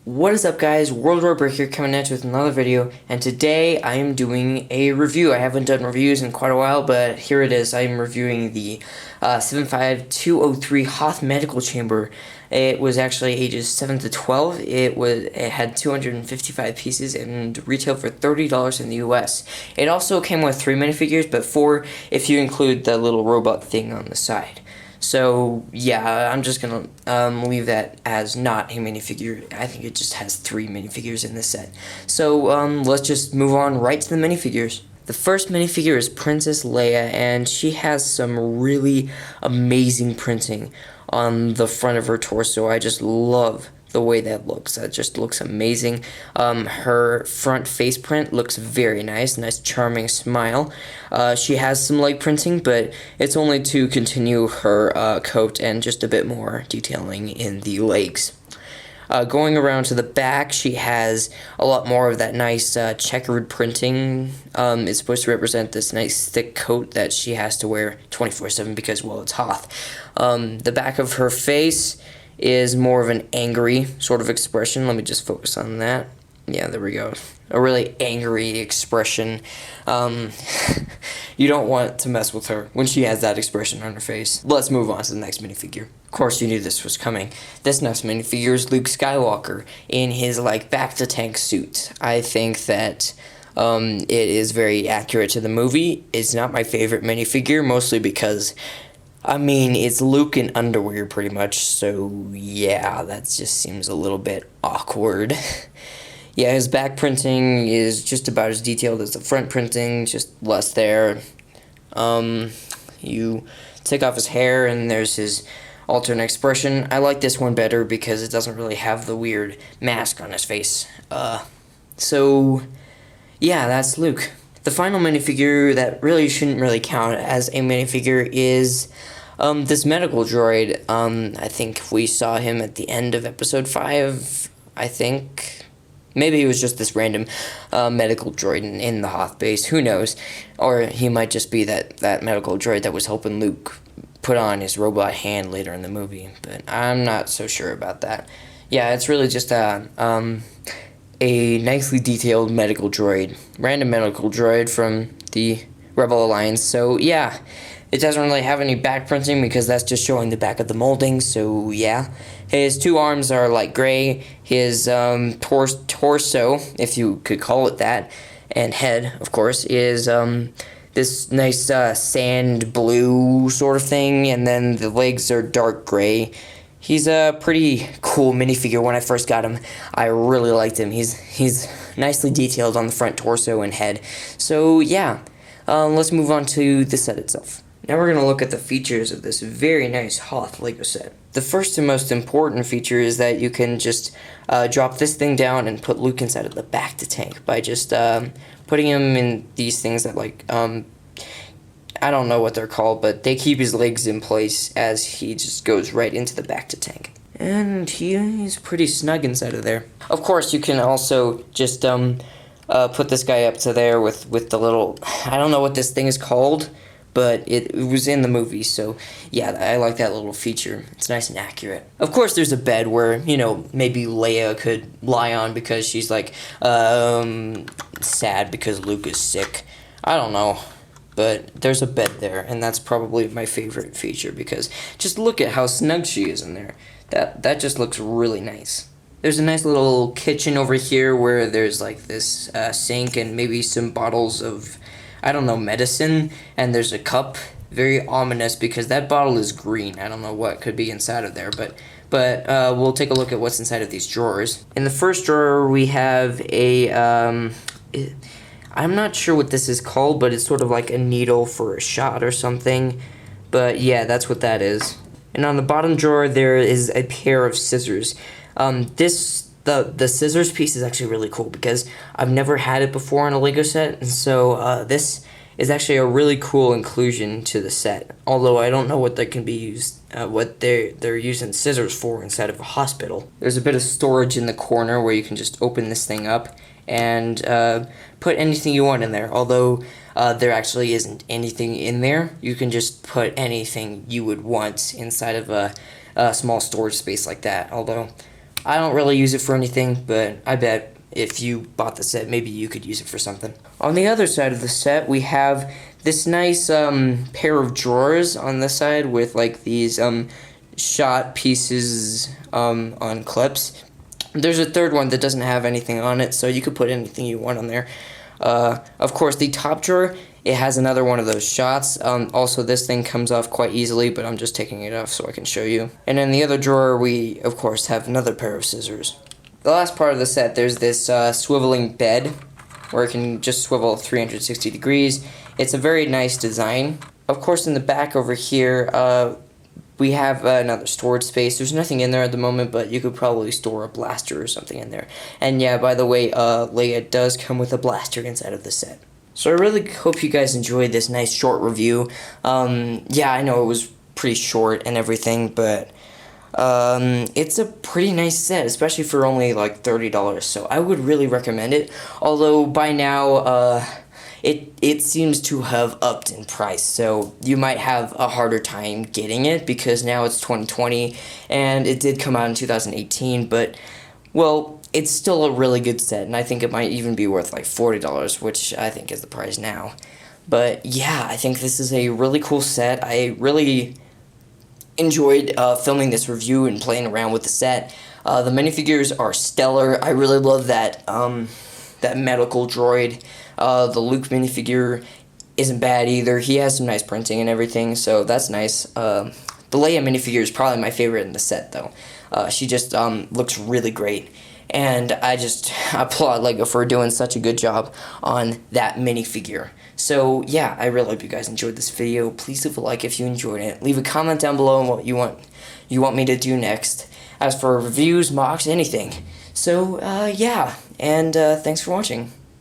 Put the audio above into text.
What is up, guys? World War here, coming at you with another video, and today I am doing a review. I haven't done reviews in quite a while, but here it is. I am reviewing the 75203 Hoth Medical Chamber. It was actually ages 7 to 12. It had 255 pieces and retailed for $30 in the US. It also came with 3 minifigures, but 4 if you include the little robot thing on the side. So, yeah, I'm just going to leave that as not a minifigure. I think it just has 3 minifigures in this set. So, let's just move on right to the minifigures. The first minifigure is Princess Leia, and she has some really amazing printing on the front of her torso. I just love the way that looks. That just looks amazing. Her front face print looks very nice charming smile. She has some leg printing, but it's only to continue her coat and just a bit more detailing in the legs. Going around to the back, she has a lot more of that nice checkered printing. It's supposed to represent this nice thick coat that she has to wear 24/7 because, well, it's Hoth. The back of her face is more of an angry sort of expression. Let me just focus on that. Yeah, there we go. A really angry expression. You don't want to mess with her when she has that expression on her face. Let's move on to the next minifigure. Of course, you knew this was coming. This next minifigure is Luke Skywalker in his, back-to-tank suit. I think that it is very accurate to the movie. It's not my favorite minifigure, mostly because it's Luke in underwear pretty much, so yeah, that just seems a little bit awkward. Yeah, his back printing is just about as detailed as the front printing, just less there. You take off his hair and there's his alternate expression. I like this one better because it doesn't really have the weird mask on his face. So, yeah, that's Luke. The final minifigure that really shouldn't really count as a minifigure is this medical droid. I think we saw him at the end of episode 5, I think. Maybe he was just this random medical droid in the Hoth base, who knows. Or he might just be that medical droid that was helping Luke put on his robot hand later in the movie, but I'm not so sure about that. Yeah, it's really just a nicely detailed medical droid, random medical droid from the Rebel Alliance, so yeah. It doesn't really have any back printing because that's just showing the back of the molding, so yeah. His 2 arms are light gray. His torso, if you could call it that, and head, of course, is this nice sand blue sort of thing, and then the legs are dark gray. He's a pretty cool minifigure. When I first got him, I really liked him. He's nicely detailed on the front torso and head. So yeah, let's move on to the set itself. Now we're going to look at the features of this very nice Hoth Lego set. The first and most important feature is that you can just drop this thing down and put Luke inside of the back-to-tank by just putting him in these things that, I don't know what they're called, but they keep his legs in place as he just goes right into the back-to-tank. And he's pretty snug inside of there. Of course, you can also just put this guy up to there with the little, I don't know what this thing is called, but it was in the movie, so yeah, I like that little feature. It's nice and accurate. Of course, there's a bed where, maybe Leia could lie on because she's, sad because Luke is sick. I don't know, but there's a bed there, and that's probably my favorite feature because just look at how snug she is in there. That just looks really nice. There's a nice little kitchen over here where there's, this sink and maybe some bottles of, I don't know, medicine, and there's a cup. Very ominous because that bottle is green. I don't know what could be inside of there, but we'll take a look at what's inside of these drawers. In the first drawer, we have a, I'm not sure what this is called, but it's sort of like a needle for a shot or something, but yeah, that's what that is. And on the bottom drawer, there is a pair of scissors. The scissors piece is actually really cool because I've never had it before in a Lego set, and so this is actually a really cool inclusion to the set. Although I don't know what they can be used, what they're using scissors for inside of a hospital. There's a bit of storage in the corner where you can just open this thing up and put anything you want in there. Although there actually isn't anything in there, you can just put anything you would want inside of a small storage space like that. Although I don't really use it for anything, but I bet if you bought the set, maybe you could use it for something. On the other side of the set, we have this nice pair of drawers on this side with like these shot pieces on clips. There's a third one that doesn't have anything on it, so you could put anything you want on there. Of course, the top drawer, it has another one of those shots. Also, this thing comes off quite easily, but I'm just taking it off so I can show you. And in the other drawer, we, of course, have another pair of scissors. The last part of the set, there's this swiveling bed, where it can just swivel 360 degrees. It's a very nice design. Of course, in the back over here, we have another storage space. There's nothing in there at the moment, but you could probably store a blaster or something in there. And yeah, by the way, Leia does come with a blaster inside of the set. So I really hope you guys enjoyed this nice short review. Yeah, I know it was pretty short and everything, but it's a pretty nice set, especially for only like $30. So I would really recommend it. Although by now, it seems to have upped in price, so you might have a harder time getting it because now it's 2020 and it did come out in 2018, but well, it's still a really good set, and I think it might even be worth like $40, which I think is the price now. But yeah, I think this is a really cool set. I really enjoyed filming this review and playing around with the set. The minifigures are stellar. I really love that that medical droid. The Luke minifigure isn't bad either. He has some nice printing and everything, so that's nice. The Leia minifigure is probably my favorite in the set, though. She just looks really great, and I just applaud LEGO for doing such a good job on that minifigure. So yeah, I really hope you guys enjoyed this video. Please leave a like if you enjoyed it. Leave a comment down below on what you want me to do next. As for reviews, mocks, anything. So yeah, and thanks for watching.